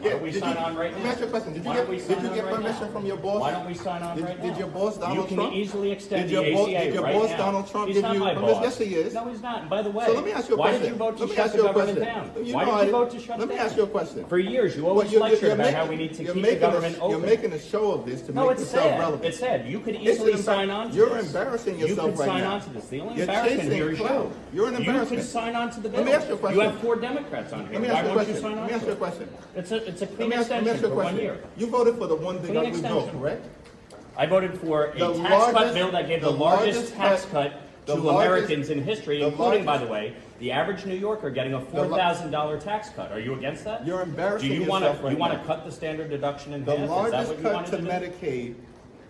Why don't we sign on right Let me now? ask you a question. Did Why you don't we get, sign did you on get right permission now? from your boss? Why don't we sign on right now? Did your boss, Donald You Trump? can easily extend Did the your ACA boss, right now. Donald Trump, He's give not you my permission? boss. Yes, he is. No, he's not. And by the way, So let me ask you a why question. did you vote to Let me shut ask the you a government question. down? You Why know did I you vote to shut it Let me down? ask you a question. For years, you always Well, lectured about how we need to keep the government open. You're making a show of this to No, make it's yourself sad. relevant. It's sad. You could easily sign on to You're this. embarrassing You yourself could right sign now. on to this. The only You're embarrassment chasing here is clout. you. You're an You embarrassment. could sign on to the bill. Let me ask you a question. You have 4 Democrats on here. Let me Why ask you a won't you question. sign Let on me ask to you a it? question. It's a Let clean me ask extension you a for 1 question. year. You voted for the one big Clean ugly bill, extension. correct? I voted for a The tax cut largest- bill that gave the the largest largest tax cut- cut the to largest- Americans in history, the including, by largest- the way, the average New Yorker getting a $4,000 tax cut. Are you against that? You're embarrassing Do you want yourself to right you want now. to cut the standard deduction in The half? Is that largest what you cut wanted to to do? Medicaid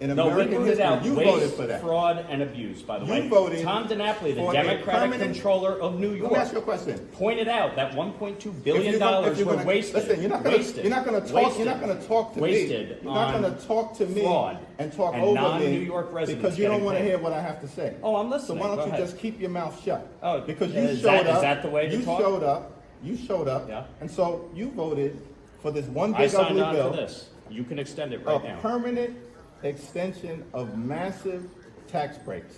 in No, we American rooted history. out You voted waste, for that. fraud, and abuse, by the You way. voted Tom DiNapoli, the for a Democratic permanent- controller of New York, Let me ask you a question. pointed out that $1.2 If billion you're were gonna- wasted. Listen, you're not going to wasted, talk. You're not going to talk to wasted me. You're not on going to talk to me fraud and talk and over non-New me York residents because you don't getting want to paid. hear what I have to say. Oh, I'm So listening. why Go don't you ahead. just keep your mouth shut? Oh, because you is showed that- up. is that the way to you talk? showed up. You showed up. Yeah. And so you voted for this one I big signed ugly on bill. for this. You can extend it A right now. permanent extension of massive tax breaks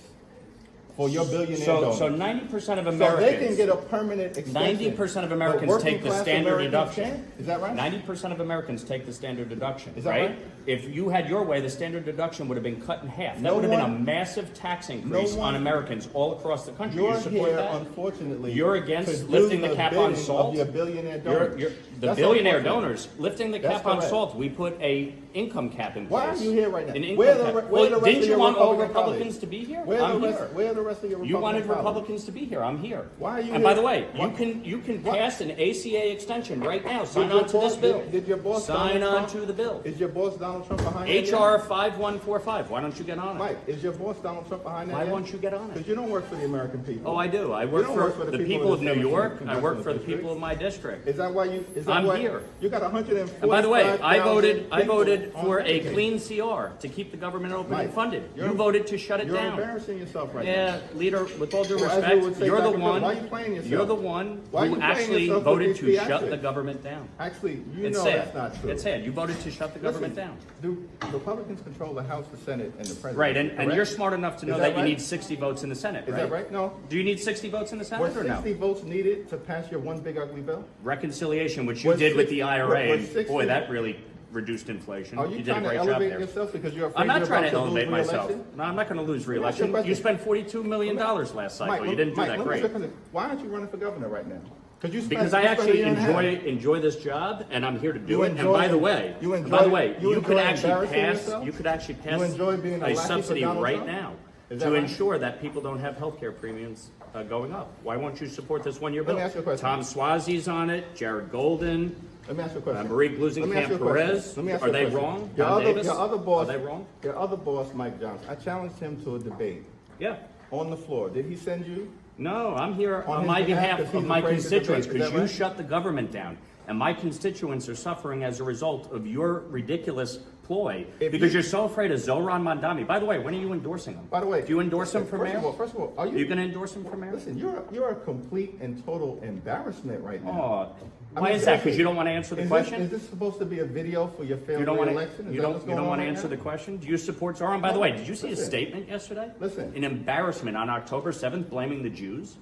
for your billionaire donors. So 90% of So Americans. they can get a permanent extension. 90% of Americans but take the working-class standard Americans deduction. can't? Is that right? 90% of Americans take the standard deduction. Is that right? right? If you had your way, the standard deduction would have been cut in half. That No would have been a one- massive tax increase no one- on Americans all across the country. You're You support here, that? unfortunately. You're to against do lifting the cap on bidding salt? Of your billionaire donors. The That's billionaire unfortunate. donors lifting the That's cap on correct. salt. We put a income cap in place. Why are you here right now? An income Where the cap. re- where Well, the rest didn't of you your want all Republican Republicans colleagues? to be here? Where I'm the here. rest, where are the rest of your Republican You wanted colleagues? Republicans to be here. I'm here. Why are you And here? by the way, Why- you can Why- pass an ACA extension right now. Sign your on to this boss- bill. did your boss Sign Donald on Trump- to the bill. Is your boss Donald Trump behind that? HR 5145. Why don't you get on it? Mike, is your boss Donald Trump behind that? Why won't you get on it? Because you don't work for the American people. Oh, I do. I You work don't for the people of New York. I work for the people of my district. Is that why you? Is that I'm why here. You got 145,000. And by the way, I voted people for on a Medicaid. clean CR to keep the government open Mike, and funded. you're- You voted to shut it You're down. embarrassing yourself right now. Yeah, leader, with all due Well, as you respect, would say you're back the in the- one. why are you playing yourself? You're the one Why are you who playing actually yourself with voted these to shut theatrics? the government down. Actually, you It's know sad. that's not true. It's sad. You voted to shut the government Listen, down. Do Republicans control the House, the Senate, and the President? Right, and correct? you're smart enough to know Is that, that you right? need 60 votes in the Senate, Is right? that right? No. Do you need 60 votes in the Were Senate or no? 60 votes needed to pass your one big ugly bill? Reconciliation, which you Was did with six- the IRA, was and 60 boy, that really reduced inflation. Are you did a trying to great job elevate there. yourself because you're afraid I'm not you're trying to about elevate lose myself. re-election? No, I'm not going to lose Let me ask you a re-election. question. You spent $42 million last cycle. Mike, You didn't do Mike, that let me great. ask you a question. Why aren't you running for governor right now? You spent, Because I you spent a actually year and a half. enjoy this job, and I'm here to do You it. And enjoy- by the way, you you enjoy- you could enjoy actually embarrassing pass. yourself? You could actually pass You enjoy being a lackey a for subsidy Donald right Trump? now Is that to right? ensure that people don't have health care premiums going up. Why won't you support this one-year Let bill? me ask you a question. Tom Swazi's on it. Jared Golden. Let me ask you a question. Marie Let me ask you a Glusenkamp question. Perez. Let me ask Are you a they question. wrong? Your Don other, Davis? your other boss, Are they wrong? Your other boss, Mike Johnson. I challenged him to a debate Yeah. on the floor. Did he send you? No, I'm here On on his my behalf, behalf 'cause of he's my afraid to constituents, debate. Is because that you right? shut the government down. And my constituents are suffering as a result of your ridiculous ploy, If because you- you're so afraid of Zohran Mandami. By the way, when are you endorsing him? By the way, do you endorse him for mayor? First of all, are you? You going to endorse him for mayor? Listen, you're a complete and total embarrassment right now. Oh, I why mean, is that? Because seriously, you don't want to answer the is question? This supposed to be a video for your failed You don't want re-election? to. Is You that what's don't. You going don't on want to right answer now? the question. Do you support Zohran? By the way, did you see his Listen. statement yesterday? Listen. An embarrassment on October 7th, blaming the Jews.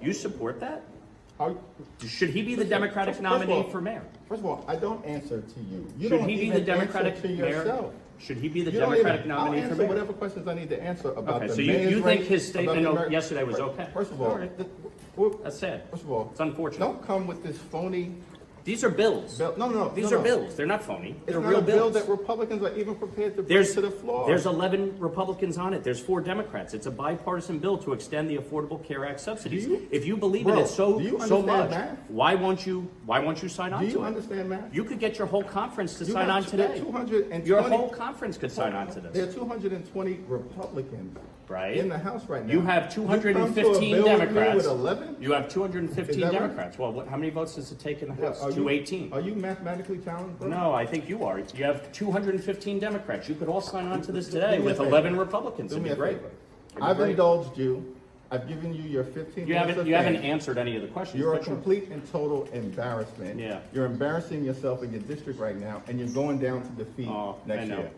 You support that? Are- Should he be the Listen, Democratic first of all- nominee for mayor? First of all, I don't answer to you. You Should don't he be even the Democratic answer to mayor? yourself. Should he be the You don't Democratic even, nominee I'll for answer mayor? whatever questions I need to answer about Okay, the so mayor's you think race, his about statement the Ameri- yesterday was okay? First of all, All right. That's sad. First of all, It's unfortunate. don't come with this phony These are bills. bill. No. These no, are no. bills. They're not phony. It's They're not real a bill bills. that Republicans are even prepared to bring There's to the floor. There's 11 Republicans on it. There's 4 Democrats. It's a bipartisan bill to extend the Affordable Care Act subsidies. Do you- If you believe in Bro, it so do you so understand much, math? why won't you sign on Do to you it? understand math? You could get your whole conference to You sign got on there are today. 220 Your whole conference could sign on to There this. are 220 Republicans Right. in the House right now. You have You come to a 215 bill with me Democrats. with 11? You have 215 Is that right? Democrats. Well, how many votes does it take in the House? Are you- 218. Are you mathematically challenged, bro? No, I think you are. You have 215 Democrats. You could all sign on to this today Do me a with favor. 11 Republicans. Do It'd me be a great. favor. It'd be I've great. indulged you I've given you your 15 You minutes of haven't fame. answered any of the questions. You're a but sure. complete and total embarrassment. Yeah. You're embarrassing yourself in your district right now, and you're going down to defeat Oh, I next know. year.